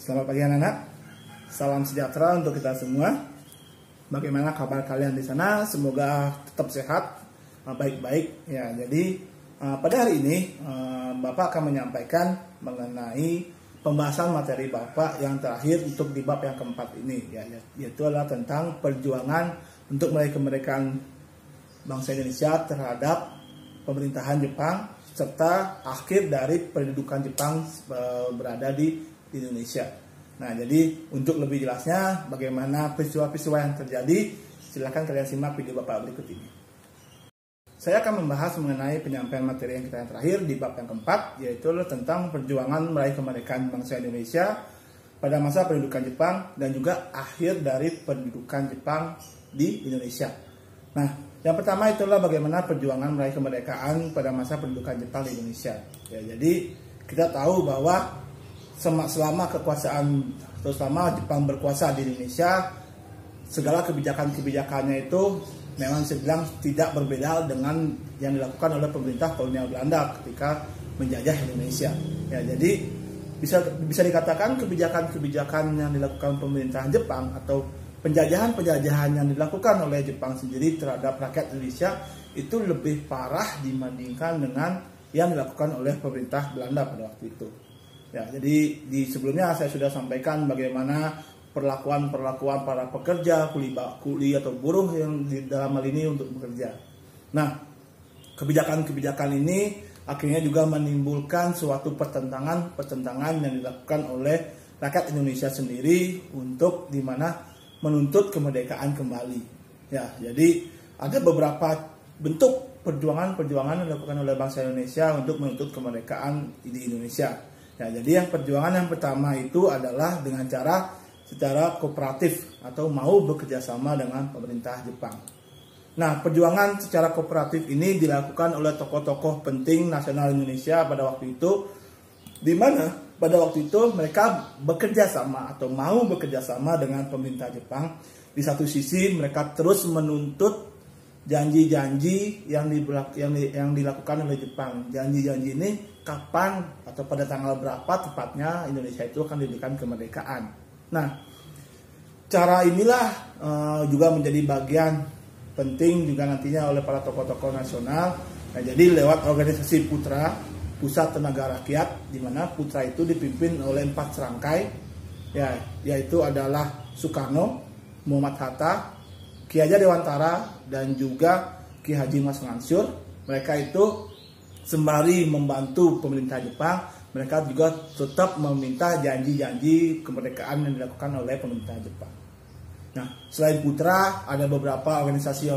Selamat pagi anak-anak. Salam sejahtera untuk kita semua. Bagaimana kabar kalian di sana? Semoga tetap sehat, baik-baik. Ya, jadi pada hari ini Bapak akan menyampaikan mengenai pembahasan materi Bapak yang terakhir untuk di bab yang keempat ini, yaitu adalah tentang perjuangan untuk meraih kemerdekaan bangsa Indonesia terhadap pemerintahan Jepang serta akhir dari pendudukan Jepang berada di Indonesia. Nah, jadi untuk lebih jelasnya bagaimana peristiwa-peristiwa yang terjadi, silakan kalian simak video Bapak berikut ini. Saya akan membahas mengenai penyampaian materi yang kita yang terakhir di bab yang keempat, yaitu tentang perjuangan meraih kemerdekaan bangsa Indonesia pada masa pendudukan Jepang dan juga akhir dari pendudukan Jepang di Indonesia. Nah, yang pertama itulah bagaimana perjuangan meraih kemerdekaan pada masa pendudukan Jepang di Indonesia. Ya, jadi kita tahu bahwa selama kekuasaan atau selama Jepang berkuasa di Indonesia, segala kebijakan-kebijakannya itu memang saya bilang tidak berbeda dengan yang dilakukan oleh pemerintah kolonial Belanda ketika menjajah Indonesia. Ya, jadi bisa dikatakan kebijakan-kebijakan yang dilakukan pemerintahan Jepang atau penjajahan-penjajahan yang dilakukan oleh Jepang sendiri terhadap rakyat Indonesia itu lebih parah dibandingkan dengan yang dilakukan oleh pemerintah Belanda pada waktu itu. Ya, jadi di sebelumnya saya sudah sampaikan bagaimana perlakuan para pekerja, kuli atau buruh yang di dalam hal ini untuk bekerja. Nah, kebijakan-kebijakan ini akhirnya juga menimbulkan suatu pertentangan yang dilakukan oleh rakyat Indonesia sendiri untuk dimana menuntut kemerdekaan kembali. Ya, jadi ada beberapa bentuk perjuangan yang dilakukan oleh bangsa Indonesia untuk menuntut kemerdekaan di Indonesia. Ya, jadi perjuangan yang pertama itu adalah dengan cara secara kooperatif atau mau bekerja sama dengan pemerintah Jepang. Nah, perjuangan secara kooperatif ini dilakukan oleh tokoh-tokoh penting nasional Indonesia pada waktu itu, di mana pada waktu itu mereka bekerja sama atau mau bekerja sama dengan pemerintah Jepang. Di satu sisi mereka terus menuntut janji-janji yang dilakukan oleh Jepang. Janji-janji ini kapan atau pada tanggal berapa tepatnya Indonesia itu akan diberikan kemerdekaan. Nah, cara inilah juga menjadi bagian penting juga nantinya oleh para tokoh-tokoh nasional. Nah, jadi lewat organisasi Putra, Pusat Tenaga Rakyat, di mana Putra itu dipimpin oleh 4 serangkai, ya, yaitu adalah Soekarno, Muhammad Hatta, Ki Hajar Dewantara, dan juga Ki Haji Mas Mansur. Mereka itu sembari membantu pemerintah Jepang, mereka juga tetap meminta janji-janji kemerdekaan yang dilakukan oleh pemerintah Jepang. Nah, selain Putra, ada beberapa organisasi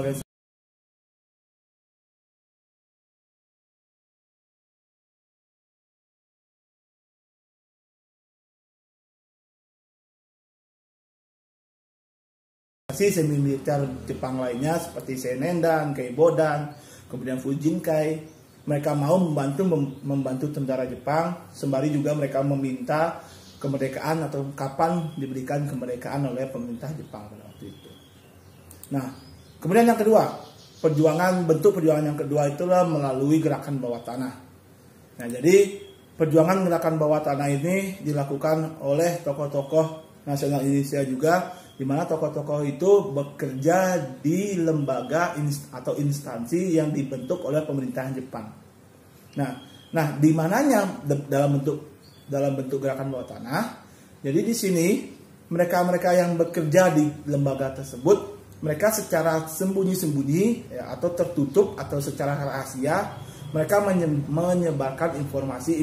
semi militer Jepang lainnya seperti Seinendan, Keibodan, kemudian Fujinkai. Mereka mau membantu tentara Jepang, sembari juga mereka meminta kemerdekaan atau kapan diberikan kemerdekaan oleh pemerintah Jepang pada waktu itu. Nah, kemudian yang kedua, bentuk perjuangan yang kedua itulah melalui gerakan bawah tanah. Nah, jadi perjuangan gerakan bawah tanah ini dilakukan oleh tokoh-tokoh nasional Indonesia juga, di mana tokoh-tokoh itu bekerja di lembaga atau instansi yang dibentuk oleh pemerintahan Jepang. Nah, di mananya dalam bentuk gerakan bawah tanah. Jadi di sini mereka yang bekerja di lembaga tersebut, mereka secara sembunyi-sembunyi ya, atau tertutup atau secara rahasia, mereka menyebarkan informasi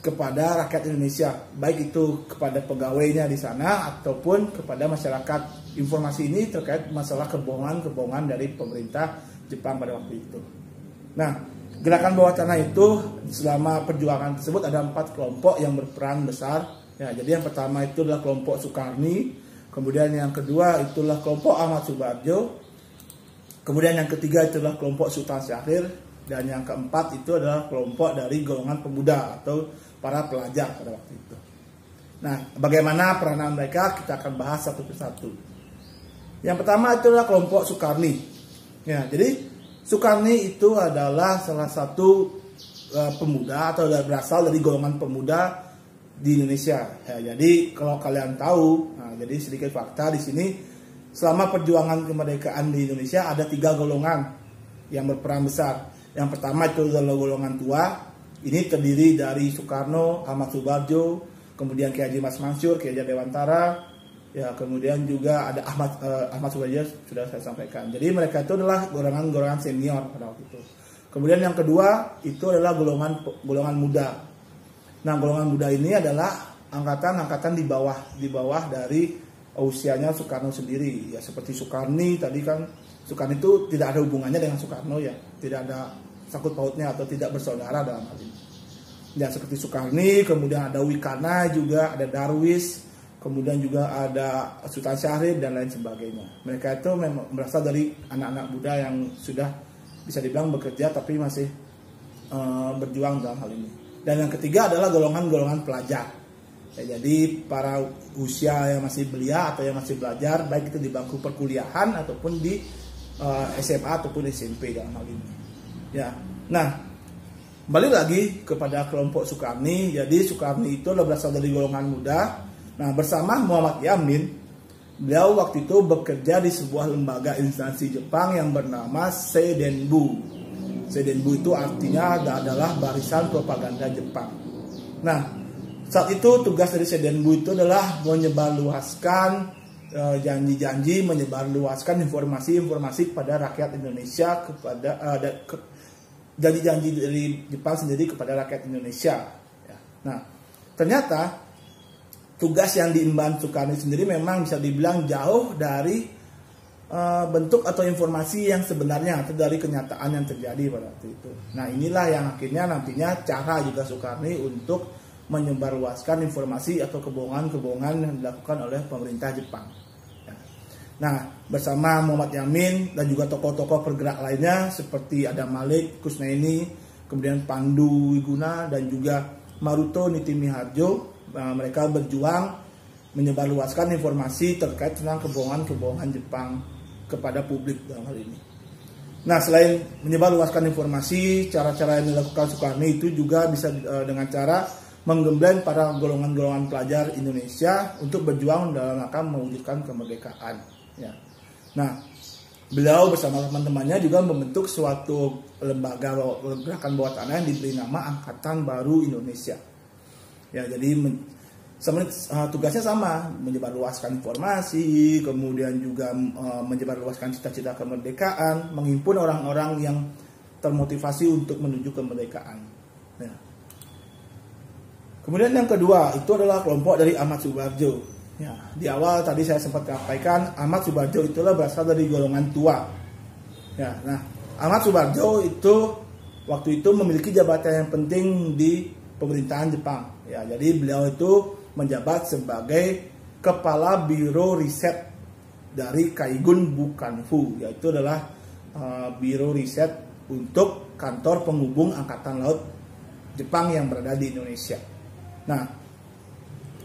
kepada rakyat Indonesia, baik itu kepada pegawainya di sana ataupun kepada masyarakat. Informasi ini terkait masalah kebohongan dari pemerintah Jepang pada waktu itu. Nah, gerakan bawah tanah itu selama perjuangan tersebut ada 4 kelompok yang berperan besar. Ya, jadi yang pertama itu adalah kelompok Soekarni, kemudian yang kedua itulah kelompok Ahmad Subarjo, kemudian yang ketiga itulah kelompok Sultan Syahrir, dan yang keempat itu adalah kelompok dari golongan pemuda atau para pelajar pada waktu itu. Nah, bagaimana peranan mereka kita akan bahas satu persatu. Yang pertama itulah kelompok Soekarni. Ya, jadi Soekarni itu adalah salah satu pemuda atau berasal dari golongan pemuda di Indonesia. Ya, jadi kalau kalian tahu, nah, jadi sedikit fakta di sini, selama perjuangan kemerdekaan di Indonesia ada 3 golongan yang berperan besar. Yang pertama itu adalah golongan tua. Ini terdiri dari Soekarno, Ahmad Subarjo, kemudian Kiai Haji Mas Mansur, Kiai Haji Dewantara, ya kemudian juga ada Ahmad Subarjo sudah saya sampaikan. Jadi mereka itu adalah golongan senior pada waktu itu. Kemudian yang kedua itu adalah golongan muda. Nah, golongan muda ini adalah angkatan di bawah dari usianya Soekarno sendiri. Ya seperti Soekarni tadi kan, Soekarni itu tidak ada hubungannya dengan Soekarno ya, tidak ada sangkut pautnya atau tidak bersaudara dalam hal ini. Ya seperti Soekarni, kemudian ada Wikana juga, ada Darwis, kemudian juga ada Sultan Syahrir dan lain sebagainya. Mereka itu memang berasal dari anak-anak muda yang sudah bisa dibilang bekerja tapi masih berjuang dalam hal ini. Dan yang ketiga adalah golongan pelajar. Ya, jadi para usia yang masih belia atau yang masih belajar, baik itu di bangku perkuliahan ataupun di SMA ataupun SMP dalam hal ini. Ya, nah balik lagi kepada kelompok Sukarni. Jadi Sukarni itu adalah berasal dari golongan muda. Nah, bersama Muhammad Yamin, beliau waktu itu bekerja di sebuah lembaga instansi Jepang yang bernama Seidenbu. Seidenbu itu artinya adalah barisan propaganda Jepang. Nah, saat itu tugas dari Seidenbu itu adalah menyebarluaskan janji-janji, menyebarluaskan informasi-informasi kepada rakyat Indonesia, kepada janji-janji dari Jepang sendiri kepada rakyat Indonesia. Ya. Nah, ternyata tugas yang diemban Soekarno sendiri memang bisa dibilang jauh dari bentuk atau informasi yang sebenarnya atau dari kenyataan yang terjadi pada waktu itu. Nah, inilah yang akhirnya nantinya cara juga Soekarno untuk menyebarluaskan informasi atau kebohongan-kebohongan yang dilakukan oleh pemerintah Jepang. Ya. Nah, bersama Muhammad Yamin dan juga tokoh-tokoh pergerak lainnya seperti ada Malik Kusnaini, kemudian Pandu Wiguna dan juga Maruto Nitimiharjo, mereka berjuang menyebarluaskan informasi terkait tentang kebohongan-kebohongan Jepang kepada publik dalam hal ini. Nah, selain menyebarluaskan informasi, cara-cara yang dilakukan Soekarno itu juga bisa dengan cara menggembleng para golongan-golongan pelajar Indonesia untuk berjuang dalam rangka mewujudkan kemerdekaan. Ya. Nah, beliau bersama teman-temannya juga membentuk suatu lembaga gerakan bawah tanah yang diberi nama Angkatan Baru Indonesia. Ya, jadi tugasnya sama, menyebarluaskan informasi, kemudian juga menyebarluaskan cita-cita kemerdekaan, menghimpun orang-orang yang termotivasi untuk menuju kemerdekaan. Ya. Kemudian yang kedua itu adalah kelompok dari Ahmad Subarjo. Ya, di awal tadi saya sempat sampaikan Ahmad Subarjo itulah berasal dari golongan tua. Ya, nah Ahmad Subarjo itu waktu itu memiliki jabatan yang penting di pemerintahan Jepang. Ya, jadi beliau itu menjabat sebagai kepala biro riset dari Kaigun Bukanfu, yaitu adalah biro riset untuk kantor penghubung Angkatan Laut Jepang yang berada di Indonesia. Nah,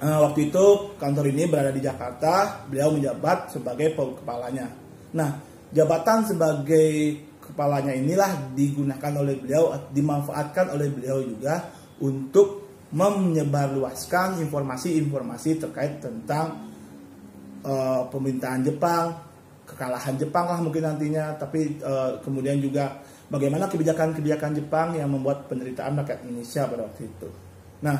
waktu itu kantor ini berada di Jakarta, beliau menjabat sebagai kepalanya. Nah, jabatan sebagai kepalanya inilah digunakan oleh beliau, dimanfaatkan oleh beliau juga untuk menyebarluaskan informasi-informasi terkait tentang pemerintahan Jepang, kekalahan Jepang lah mungkin nantinya, tapi kemudian juga bagaimana kebijakan-kebijakan Jepang yang membuat penderitaan rakyat Indonesia pada waktu itu. Nah,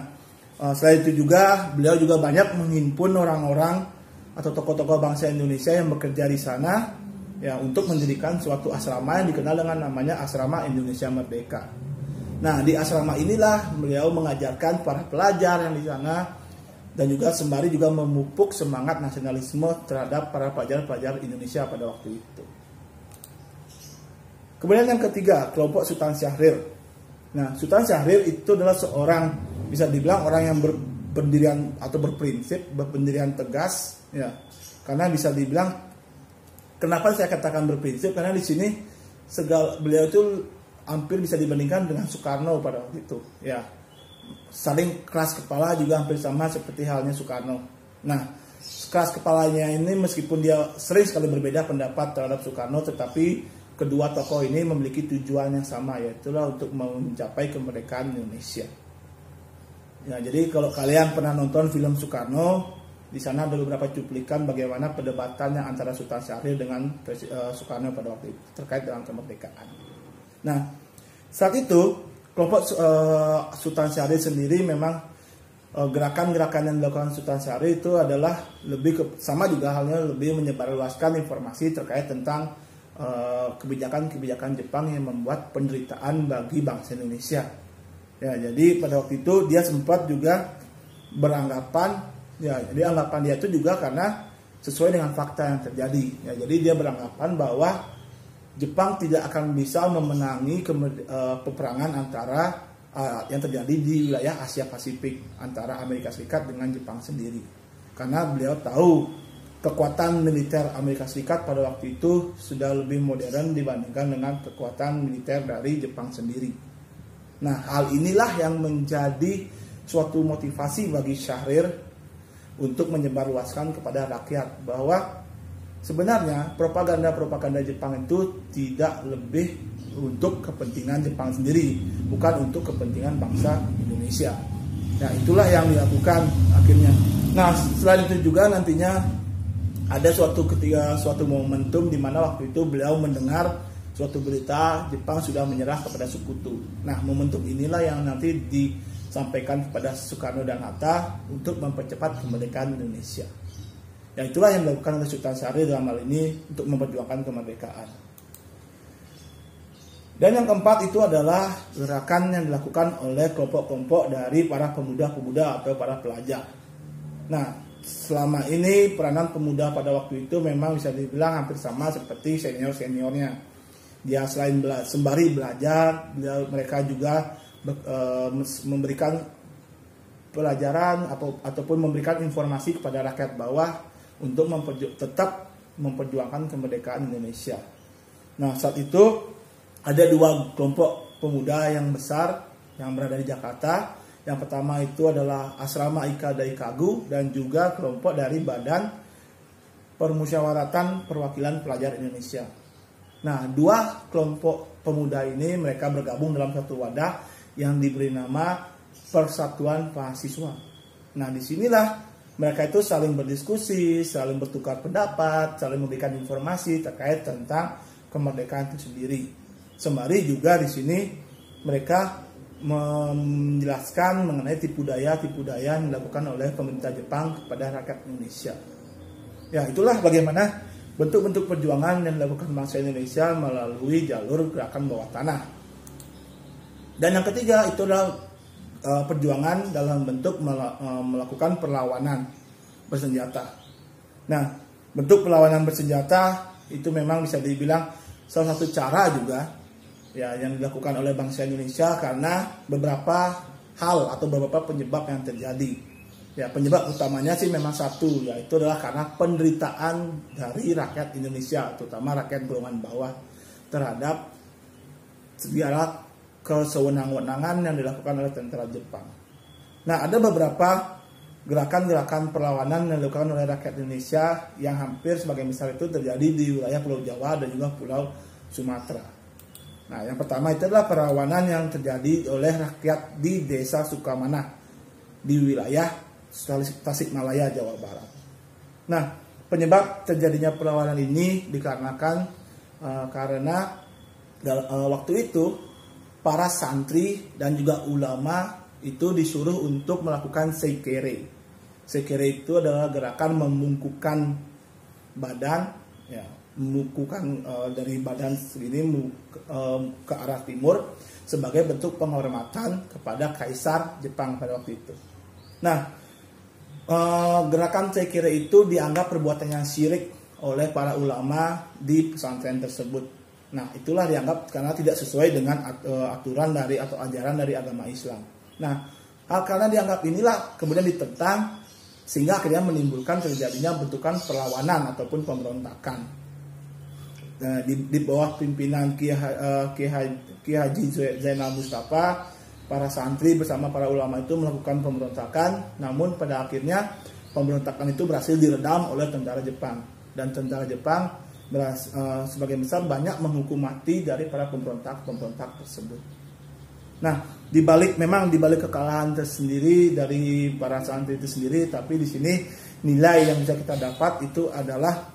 selain itu juga beliau juga banyak menghimpun orang-orang atau tokoh-tokoh bangsa Indonesia yang bekerja di sana ya untuk mendirikan suatu asrama yang dikenal dengan namanya Asrama Indonesia Merdeka. Nah, di asrama inilah beliau mengajarkan para pelajar yang di sana dan juga sembari juga memupuk semangat nasionalisme terhadap para pelajar-pelajar Indonesia pada waktu itu. Kemudian yang ketiga, kelompok Sultan Syahrir. Nah, Sultan Syahrir itu adalah seorang, bisa dibilang orang yang berpendirian atau berprinsip, berpendirian tegas, ya. Karena bisa dibilang, kenapa saya katakan berprinsip? Karena di sini beliau itu hampir bisa dibandingkan dengan Soekarno pada waktu itu, ya. Saling keras kepala juga hampir sama seperti halnya Soekarno. Nah, keras kepalanya ini meskipun dia sering sekali berbeda pendapat terhadap Soekarno, tetapi kedua tokoh ini memiliki tujuan yang sama, yaitu untuk mencapai kemerdekaan Indonesia. Ya, jadi kalau kalian pernah nonton film Soekarno, di sana ada beberapa cuplikan bagaimana perdebatannya antara Sultan Syahrir dengan Soekarno pada waktu itu terkait dengan kemerdekaan. Nah, saat itu kelompok Sultan Syahrir sendiri memang gerakan-gerakan yang dilakukan Sultan Syahrir itu adalah lebih sama juga halnya lebih menyebarluaskan informasi terkait tentang kebijakan-kebijakan Jepang yang membuat penderitaan bagi bangsa Indonesia. Ya, jadi pada waktu itu dia sempat juga beranggapan, ya, jadi anggapan dia itu juga karena sesuai dengan fakta yang terjadi. Ya, jadi dia beranggapan bahwa Jepang tidak akan bisa memenangi peperangan antara yang terjadi di wilayah Asia Pasifik antara Amerika Serikat dengan Jepang sendiri. Karena beliau tahu kekuatan militer Amerika Serikat pada waktu itu sudah lebih modern dibandingkan dengan kekuatan militer dari Jepang sendiri. Nah, hal inilah yang menjadi suatu motivasi bagi Syahrir untuk menyebarluaskan kepada rakyat bahwa sebenarnya propaganda Jepang itu tidak lebih untuk kepentingan Jepang sendiri, bukan untuk kepentingan bangsa Indonesia. Nah, itulah yang dilakukan akhirnya. Nah, selain itu juga nantinya ada suatu momentum di mana waktu itu beliau mendengar suatu berita Jepang sudah menyerah kepada sekutu. Nah, momentum inilah yang nanti disampaikan kepada Soekarno dan Hatta untuk mempercepat kemerdekaan Indonesia. Ya, itulah yang dilakukan oleh Sultan Syahrir dalam hal ini untuk memperjuangkan kemerdekaan. Dan yang keempat itu adalah gerakan yang dilakukan oleh kelompok-kelompok dari para pemuda-pemuda atau para pelajar. Nah, selama ini peranan pemuda pada waktu itu memang bisa dibilang hampir sama seperti senior-seniornya. Dia selain sembari belajar, mereka juga memberikan pelajaran ataupun memberikan informasi kepada rakyat bawah untuk tetap memperjuangkan kemerdekaan Indonesia. Nah, saat itu ada dua kelompok pemuda yang besar yang berada di Jakarta. Yang pertama itu adalah Asrama Ika Daikagu dan juga kelompok dari Badan Permusyawaratan Perwakilan Pelajar Indonesia. Nah, dua kelompok pemuda ini mereka bergabung dalam satu wadah yang diberi nama Persatuan Mahasiswa. Nah, disinilah mereka itu saling berdiskusi, saling bertukar pendapat, saling memberikan informasi terkait tentang kemerdekaan itu sendiri. Sembari juga di sini mereka menjelaskan mengenai tipu daya yang dilakukan oleh pemerintah Jepang kepada rakyat Indonesia. Ya, itulah bagaimana bentuk-bentuk perjuangan yang dilakukan bangsa Indonesia melalui jalur gerakan bawah tanah. Dan yang ketiga itu adalah perjuangan dalam bentuk melakukan perlawanan bersenjata. Nah, bentuk perlawanan bersenjata itu memang bisa dibilang salah satu cara juga ya yang dilakukan oleh bangsa Indonesia karena beberapa hal atau beberapa penyebab yang terjadi. Ya, penyebab utamanya sih memang satu, yaitu adalah karena penderitaan dari rakyat Indonesia, terutama rakyat golongan bawah terhadap segala kesewenang-wenangan yang dilakukan oleh tentara Jepang. Nah, ada beberapa gerakan-gerakan perlawanan yang dilakukan oleh rakyat Indonesia yang hampir sebagai misal itu terjadi di wilayah Pulau Jawa dan juga Pulau Sumatera. Nah, yang pertama itu adalah perlawanan yang terjadi oleh rakyat di Desa Sukamanah di wilayah Tasikmalaya, Jawa Barat. Nah, penyebab terjadinya perlawanan ini dikarenakan karena waktu itu para santri dan juga ulama itu disuruh untuk melakukan seikere. Seikere itu adalah gerakan membungkukkan badan, ya, membungkukkan dari badan segini ke arah timur sebagai bentuk penghormatan kepada Kaisar Jepang pada waktu itu. Nah, gerakan seikere itu dianggap perbuatan yang syirik oleh para ulama di pesantren tersebut. Nah, itulah dianggap karena tidak sesuai dengan aturan dari atau ajaran dari agama Islam. Nah, karena dianggap inilah kemudian ditentang sehingga akhirnya menimbulkan terjadinya bentukan perlawanan ataupun pemberontakan. Di bawah pimpinan Ki Haji Zainal Mustafa, para santri bersama para ulama itu melakukan pemberontakan, namun pada akhirnya pemberontakan itu berhasil diredam oleh tentara Jepang, dan tentara Jepang sebagai besar banyak menghukum mati dari para pemberontak tersebut. Nah, memang dibalik kekalahan tersendiri dari para santri itu sendiri, tapi di sini nilai yang bisa kita dapat itu adalah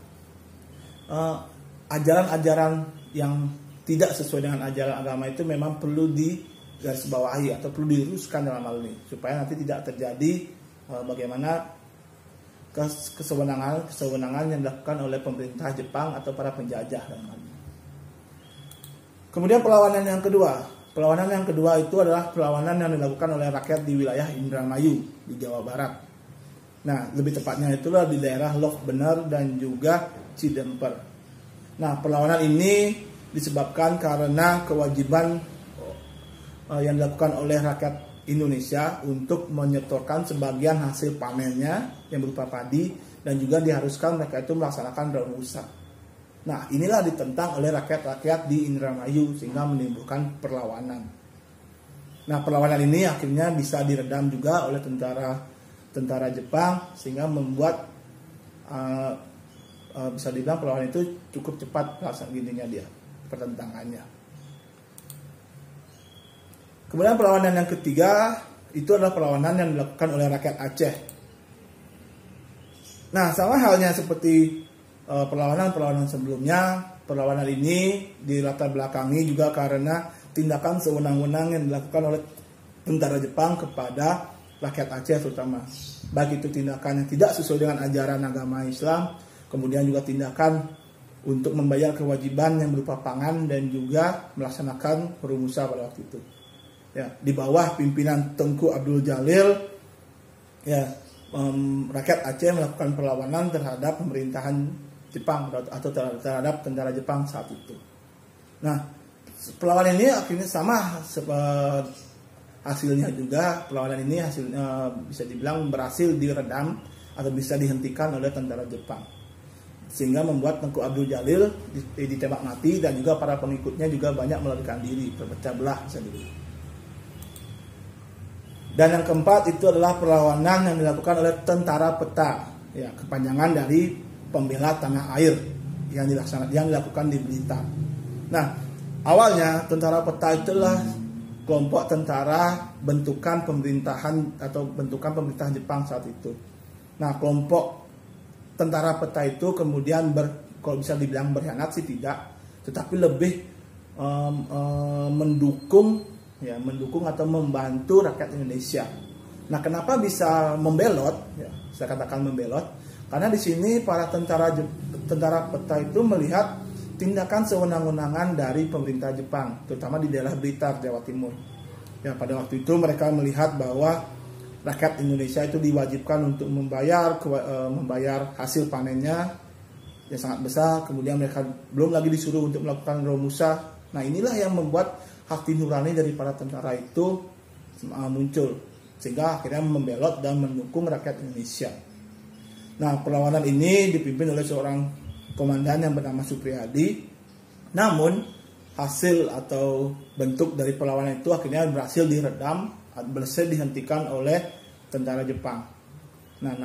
ajaran-ajaran yang tidak sesuai dengan ajaran agama itu memang perlu digarisbawahi atau perlu diluruskan dalam hal ini, supaya nanti tidak terjadi bagaimana kesewenangan yang dilakukan oleh pemerintah Jepang atau para penjajah dalam hal ini. Kemudian perlawanan yang kedua itu adalah perlawanan yang dilakukan oleh rakyat di wilayah Indramayu di Jawa Barat. Nah, lebih tepatnya itulah di daerah Lok Bener dan juga Cidemper. Nah, perlawanan ini disebabkan karena kewajiban yang dilakukan oleh rakyat Indonesia untuk menyetorkan sebagian hasil panennya yang berupa padi, dan juga diharuskan mereka itu melaksanakan Romusa. Nah, inilah ditentang oleh rakyat-rakyat di Indramayu sehingga menimbulkan perlawanan. Nah, perlawanan ini akhirnya bisa diredam juga oleh tentara Jepang sehingga membuat bisa dibilang perlawanan itu cukup cepat pertentangannya. Kemudian perlawanan yang ketiga itu adalah perlawanan yang dilakukan oleh rakyat Aceh. Nah, sama halnya seperti perlawanan sebelumnya, perlawanan ini dilatar belakangi juga karena tindakan sewenang-wenang yang dilakukan oleh tentara Jepang kepada rakyat Aceh terutama. Baik itu tindakan yang tidak sesuai dengan ajaran agama Islam, kemudian juga tindakan untuk membayar kewajiban yang berupa pangan dan juga melaksanakan perumusan pada waktu itu. Ya, di bawah pimpinan Tengku Abdul Jalil, ya, rakyat Aceh melakukan perlawanan terhadap pemerintahan Jepang atau terhadap tentara Jepang saat itu. Nah, perlawanan ini akhirnya sama hasilnya juga. Perlawanan ini hasilnya bisa dibilang berhasil diredam atau bisa dihentikan oleh tentara Jepang, sehingga membuat Tengku Abdul Jalil ditembak mati dan juga para pengikutnya juga banyak melarikan diri, terpecah belah bisa dibilang. Dan yang keempat itu adalah perlawanan yang dilakukan oleh tentara peta, ya, kepanjangan dari pembela tanah air yang dilakukan di Blitar. Nah, awalnya tentara peta itulah kelompok tentara bentukan pemerintahan atau bentukan pemerintahan Jepang saat itu. Nah, kelompok tentara peta itu kemudian kalau bisa dibilang berkhianat sih tidak, tetapi lebih mendukung atau membantu rakyat Indonesia. Nah, kenapa bisa membelot? Ya, saya katakan membelot karena di sini para tentara peta itu melihat tindakan sewenang-wenangan dari pemerintah Jepang, terutama di daerah Blitar, Jawa Timur. Ya, pada waktu itu mereka melihat bahwa rakyat Indonesia itu diwajibkan untuk membayar hasil panennya yang sangat besar, kemudian mereka belum lagi disuruh untuk melakukan Romusa. Nah, inilah yang membuat hati nurani dari para tentara itu muncul, sehingga akhirnya membelot dan mendukung rakyat Indonesia. Nah, perlawanan ini dipimpin oleh seorang komandan yang bernama Supriyadi. Namun hasil atau bentuk dari perlawanan itu akhirnya berhasil diredam, berhasil dihentikan oleh tentara Jepang. Nah,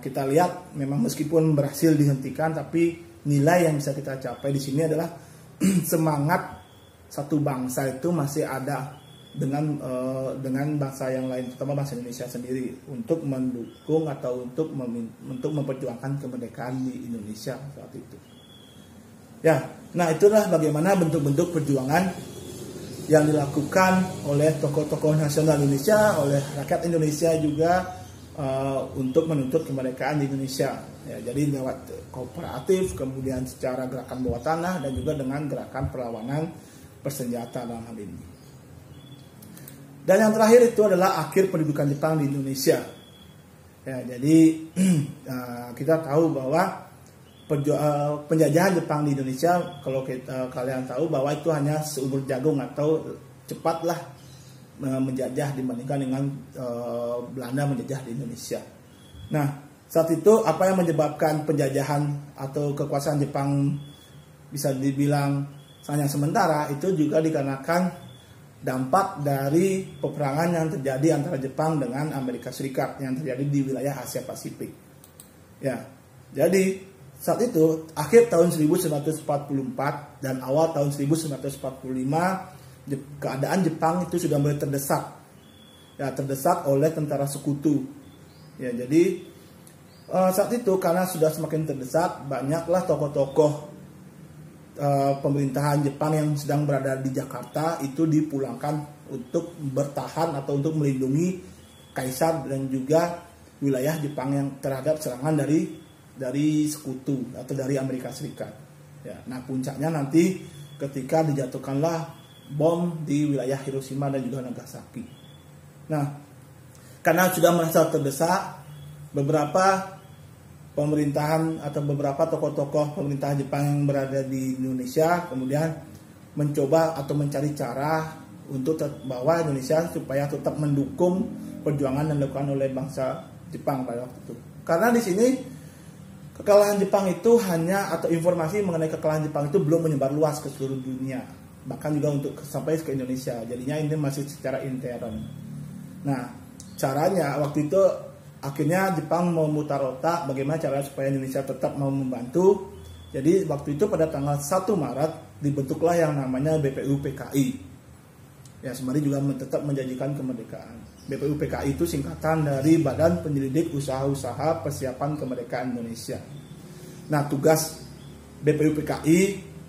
kita lihat memang meskipun berhasil dihentikan, tapi nilai yang bisa kita capai di sini adalah semangat satu bangsa itu masih ada dengan bangsa yang lain, terutama bangsa Indonesia sendiri, untuk mendukung atau untuk memperjuangkan kemerdekaan di Indonesia saat itu. Ya, nah itulah bagaimana bentuk-bentuk perjuangan yang dilakukan oleh tokoh-tokoh nasional Indonesia, oleh rakyat Indonesia juga untuk menuntut kemerdekaan di Indonesia. Ya, jadi lewat kooperatif, kemudian secara gerakan bawah tanah, dan juga dengan gerakan perlawanan bersenjata dalam hal ini. Dan yang terakhir itu adalah akhir pendudukan Jepang di Indonesia. Ya, jadi kita tahu bahwa penjajahan Jepang di Indonesia, kalau kalian tahu bahwa itu hanya seumur jagung atau cepatlah menjajah dibandingkan dengan Belanda menjajah di Indonesia. Nah, saat itu apa yang menyebabkan penjajahan atau kekuasaan Jepang bisa dibilang hanya sementara, itu juga dikarenakan dampak dari peperangan yang terjadi antara Jepang dengan Amerika Serikat yang terjadi di wilayah Asia Pasifik. Ya, jadi saat itu akhir tahun 1944 dan awal tahun 1945 keadaan Jepang itu sudah mulai terdesak. Ya, terdesak oleh tentara sekutu. Ya, jadi saat itu karena sudah semakin terdesak, banyaklah tokoh-tokoh pemerintahan Jepang yang sedang berada di Jakarta itu dipulangkan untuk bertahan atau untuk melindungi kaisar dan juga wilayah Jepang yang terhadap serangan dari sekutu atau dari Amerika Serikat. Ya, nah puncaknya nanti ketika dijatuhkanlah bom di wilayah Hiroshima dan juga Nagasaki. Nah, karena sudah merasa terdesak, beberapa pemerintahan atau beberapa tokoh-tokoh pemerintahan Jepang yang berada di Indonesia kemudian mencoba atau mencari cara untuk bahwa Indonesia supaya tetap mendukung perjuangan yang dilakukan oleh bangsa Jepang pada waktu itu. Karena di sini kekalahan Jepang itu hanya atau informasi mengenai kekalahan Jepang itu belum menyebar luas ke seluruh dunia, bahkan juga untuk sampai ke Indonesia. Jadinya ini masih secara intern. Nah, caranya waktu itu akhirnya Jepang memutar otak bagaimana cara supaya Indonesia tetap mau membantu. Jadi waktu itu pada tanggal 1 Maret dibentuklah yang namanya BPUPKI. Ya, sembari juga tetap menjanjikan kemerdekaan. BPUPKI itu singkatan dari Badan Penyelidik Usaha-Usaha Persiapan Kemerdekaan Indonesia. Nah, tugas BPUPKI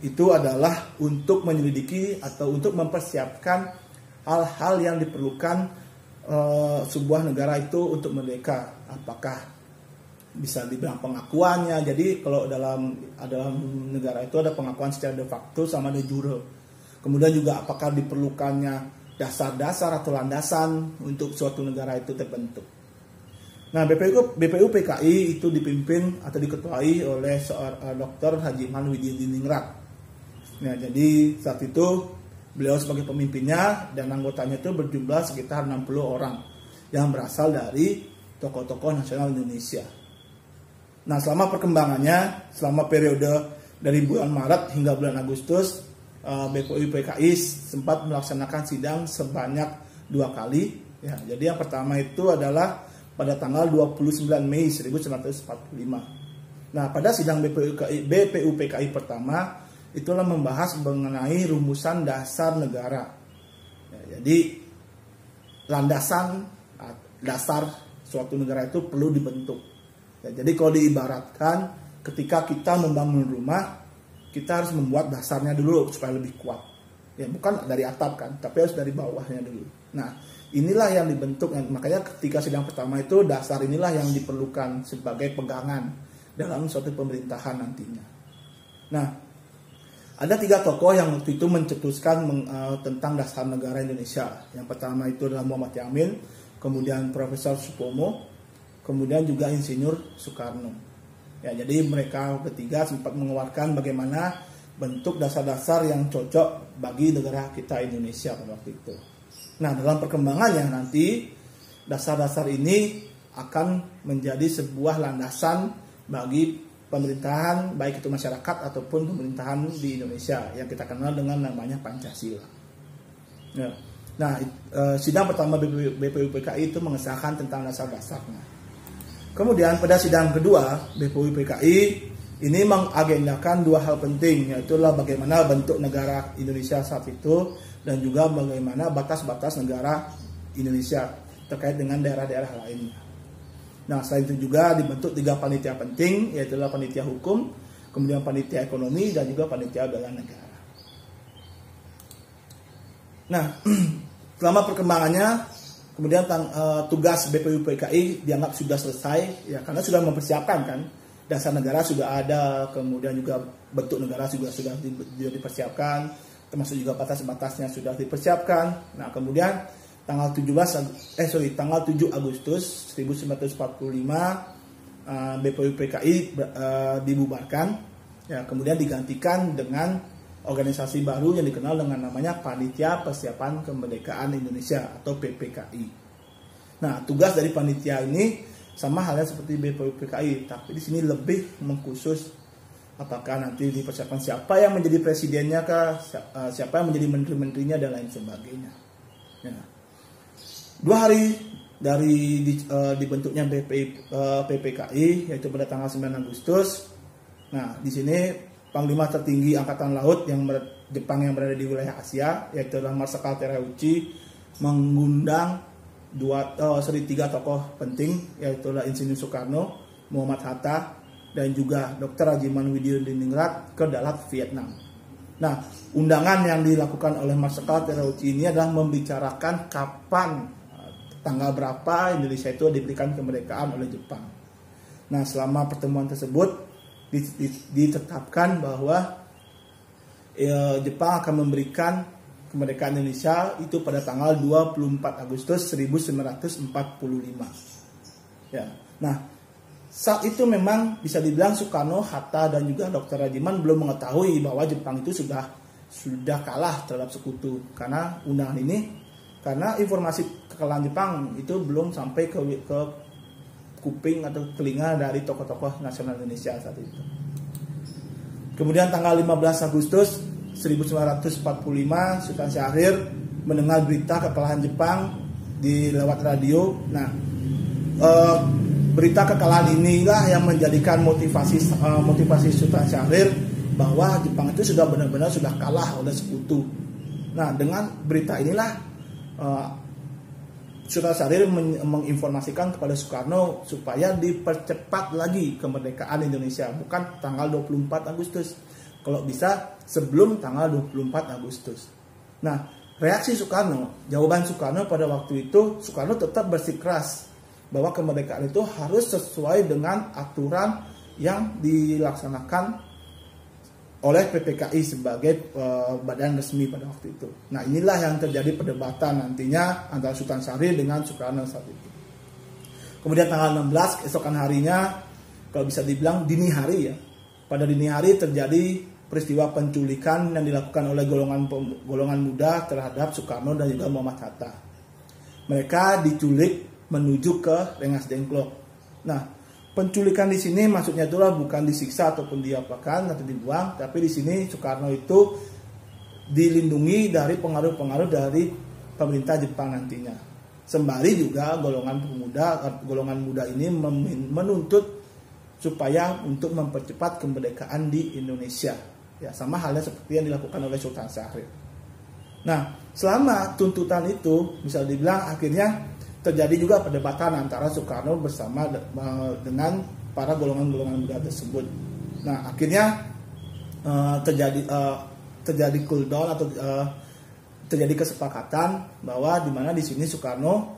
itu adalah untuk menyelidiki atau untuk mempersiapkan hal-hal yang diperlukan sebuah negara itu untuk merdeka. Apakah bisa dibilang pengakuannya. Jadi kalau dalam negara itu ada pengakuan secara de facto sama de jure. Kemudian juga apakah diperlukannya dasar-dasar atau landasan untuk suatu negara itu terbentuk. Nah, BPUPKI itu dipimpin atau diketuai oleh seorang Dr. Haji Iman Wididiningrat. Nah, jadi saat itu beliau sebagai pemimpinnya dan anggotanya itu berjumlah sekitar 60 orang yang berasal dari tokoh-tokoh nasional Indonesia. Nah, selama perkembangannya, selama periode dari bulan Maret hingga bulan Agustus, BPUPKI sempat melaksanakan sidang sebanyak 2 kali. Ya, jadi yang pertama itu adalah pada tanggal 29 Mei 1945. Nah, pada sidang BPUPKI pertama itulah membahas mengenai rumusan dasar negara. Ya, jadi landasan dasar suatu negara itu perlu dibentuk. Ya, jadi kalau diibaratkan ketika kita membangun rumah, kita harus membuat dasarnya dulu supaya lebih kuat. Ya, bukan dari atap kan, tapi harus dari bawahnya dulu. Nah, inilah yang dibentuk. Makanya ketika sidang pertama itu dasar inilah yang diperlukan sebagai pegangan dalam suatu pemerintahan nantinya. Nah, ada 3 tokoh yang waktu itu mencetuskan tentang dasar negara Indonesia. Yang pertama itu adalah Muhammad Yamin, kemudian Profesor Supomo, kemudian juga Insinyur Soekarno. Ya, jadi mereka bertiga sempat mengeluarkan bagaimana bentuk dasar-dasar yang cocok bagi negara kita Indonesia pada waktu itu. Nah, dalam perkembangannya nanti dasar-dasar ini akan menjadi sebuah landasan bagi pemerintahan baik itu masyarakat ataupun pemerintahan di Indonesia yang kita kenal dengan namanya Pancasila. Ya. Nah, sidang pertama BPUPKI itu mengesahkan tentang dasar-dasarnya. Kemudian pada sidang kedua BPUPKI ini mengagendakan 2 hal penting, yaitu bagaimana bentuk negara Indonesia saat itu dan juga bagaimana batas-batas negara Indonesia terkait dengan daerah-daerah lainnya. Nah, selain itu juga dibentuk 3 panitia penting, yaitu panitia hukum, kemudian panitia ekonomi, dan juga panitia bela negara. Nah, selama perkembangannya, kemudian tugas BPUPKI dianggap sudah selesai, ya karena sudah mempersiapkan kan, dasar negara sudah ada, kemudian juga bentuk negara juga sudah dipersiapkan, termasuk juga batas-batasnya sudah dipersiapkan. Nah, kemudian tanggal 7 Agustus 1945 BPUPKI dibubarkan, ya, kemudian digantikan dengan organisasi baru yang dikenal dengan namanya Panitia Persiapan Kemerdekaan Indonesia atau PPKI. Nah, tugas dari panitia ini sama halnya seperti BPUPKI, tapi di sini lebih mengkhusus apakah nanti dipersiapkan siapa yang menjadi presidennya kah, siapa yang menjadi menteri-menterinya dan lain sebagainya. Ya. 2 hari dari dibentuknya PPKI, yaitu pada tanggal 9 Agustus. Nah, di sini Panglima tertinggi Angkatan Laut Jepang yang berada di wilayah Asia, yaitu adalah Marsikal Terauchi, mengundang tiga tokoh penting, yaitu Insinyur Soekarno, Muhammad Hatta, dan juga Dr. Rajiman Widodiningrat ke Dalat, Vietnam. Nah, undangan yang dilakukan oleh Marsikal Terauchi ini adalah membicarakan kapan, tanggal berapa Indonesia itu diberikan kemerdekaan oleh Jepang. Nah, selama pertemuan tersebut ditetapkan bahwa Jepang akan memberikan kemerdekaan Indonesia itu pada tanggal 24 Agustus 1945. Ya. Nah, saat itu memang bisa dibilang Soekarno, Hatta, dan juga Dr. Rajiman belum mengetahui bahwa Jepang itu sudah kalah terhadap sekutu, karena undangan ini, karena informasi kekalahan Jepang itu belum sampai ke kuping atau telinga dari tokoh-tokoh nasional Indonesia saat itu. Kemudian tanggal 15 Agustus 1945 Sultan Syahrir mendengar berita kekalahan Jepang lewat radio. Nah, berita kekalahan inilah yang menjadikan motivasi Sultan Syahrir bahwa Jepang itu sudah benar-benar sudah kalah oleh sekutu. Nah, dengan berita inilah Sultan Syahrir menginformasikan kepada Soekarno supaya dipercepat lagi kemerdekaan Indonesia, bukan tanggal 24 Agustus. Kalau bisa sebelum tanggal 24 Agustus. Nah, reaksi Soekarno, jawaban Soekarno pada waktu itu, Soekarno tetap bersikeras bahwa kemerdekaan itu harus sesuai dengan aturan yang dilaksanakan oleh PPKI sebagai badan resmi pada waktu itu. Nah, inilah yang terjadi perdebatan nantinya antara Sultan Syahrir dengan Soekarno saat itu. Kemudian tanggal 16 keesokan harinya, kalau bisa dibilang dini hari ya, pada dini hari terjadi peristiwa penculikan yang dilakukan oleh golongan muda terhadap Soekarno dan juga Muhammad Hatta. Mereka diculik menuju ke Rengas Dengklok. Nah, penculikan di sini maksudnya itulah bukan disiksa ataupun diapakan atau dibuang, tapi di sini Soekarno itu dilindungi dari pengaruh-pengaruh dari pemerintah Jepang nantinya. Sembari juga golongan muda ini menuntut supaya untuk mempercepat kemerdekaan di Indonesia. Ya, sama halnya seperti yang dilakukan oleh Sultan Syahrir. Nah, selama tuntutan itu bisa dibilang akhirnya terjadi juga perdebatan antara Soekarno bersama dengan para golongan-golongan muda tersebut. Nah, akhirnya terjadi cool down atau terjadi kesepakatan bahwa di mana di sini Soekarno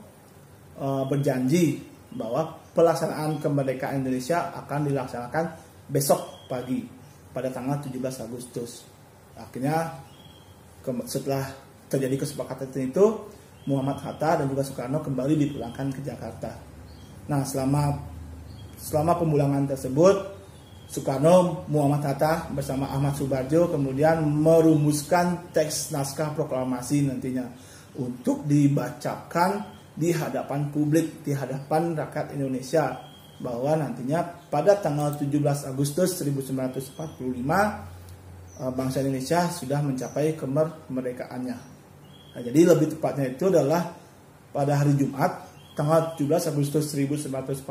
berjanji bahwa pelaksanaan kemerdekaan Indonesia akan dilaksanakan besok pagi pada tanggal 17 Agustus. Akhirnya setelah terjadi kesepakatan itu, Muhammad Hatta dan juga Soekarno kembali dipulangkan ke Jakarta. Nah, selama pemulangan tersebut, Soekarno, Muhammad Hatta bersama Ahmad Subarjo kemudian merumuskan teks naskah proklamasi nantinya untuk dibacakan di hadapan publik, di hadapan rakyat Indonesia, bahwa nantinya pada tanggal 17 Agustus 1945 bangsa Indonesia sudah mencapai kemerdekaannya. Nah, jadi lebih tepatnya itu adalah pada hari Jumat tanggal 17 Agustus 1945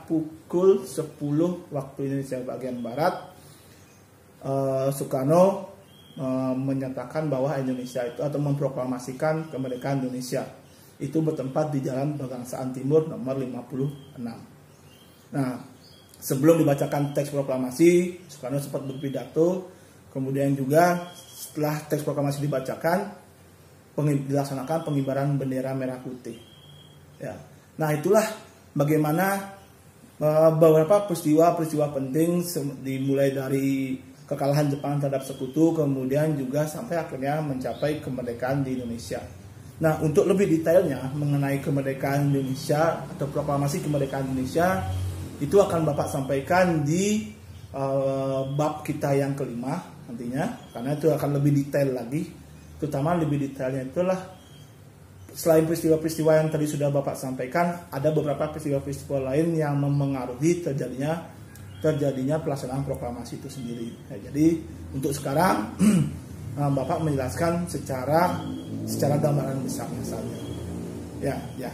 pukul 10 waktu Indonesia bagian Barat, Soekarno menyatakan bahwa Indonesia itu atau memproklamasikan kemerdekaan Indonesia itu bertempat di Jalan Pegangsaan Timur nomor 56. Nah, sebelum dibacakan teks proklamasi, Soekarno sempat berpidato. Kemudian juga setelah teks proklamasi dibacakan, dilaksanakan pengibaran bendera merah putih. Ya. Nah, itulah bagaimana beberapa peristiwa penting dimulai dari kekalahan Jepang terhadap sekutu, kemudian juga sampai akhirnya mencapai kemerdekaan di Indonesia. Nah, untuk lebih detailnya mengenai kemerdekaan Indonesia atau proklamasi kemerdekaan Indonesia, itu akan Bapak sampaikan di bab kita yang kelima nantinya, karena itu akan lebih detail lagi. Terutama lebih detailnya itulah selain peristiwa-peristiwa yang tadi sudah Bapak sampaikan, ada beberapa peristiwa-peristiwa lain yang mempengaruhi terjadinya pelaksanaan proklamasi itu sendiri. Nah, jadi untuk sekarang Bapak menjelaskan secara gambaran besarnya saja. Ya.